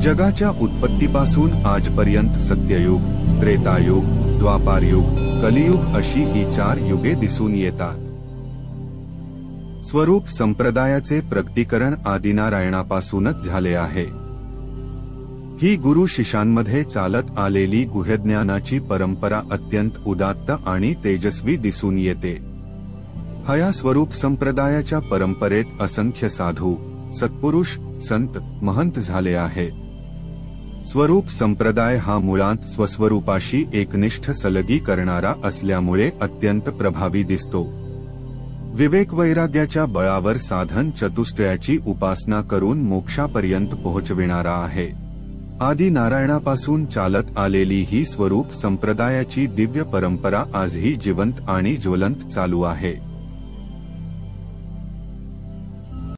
जगाच्या उत्पत्तीपासून आजपर्यंत सत्ययुग, त्रेतायुग, द्वापारयुग, कलियुग अशी ही 4 युगे दिसून येतात. स्वरूप संप्रदायाचे प्रकटीकरण आदिनारायणापासूनच झाले आहे. ही गुरु शिष्यांमध्ये चालत आलेली गुह्यज्ञानाची परंपरा अत्यंत उदात्त आणि तेजस्वी दिसून येते. ह्या स्वरूप संप्रदायाच्या परंपरेत असंख्य साधू, सत्पुरुष, संत, महंत झाले आहेत. स्वरूप संप्रदाय हा मुळात स्वस्वरूपाशी एकनिष्ठ सलगी करणारा असल्यामुळे अत्यंत प्रभावी दिसतो. विवेक वैराग्याच्या बळावर साधन चतुष्टयाची उपासना करून मोक्षापर्यंत पोहोचविणारा आहे. आदि नारायणापासून चालत आलेली ही स्वरूप संप्रदायाची दिव्य परंपरा आजही जिवंत आणि ज्वलंत चालू आहे.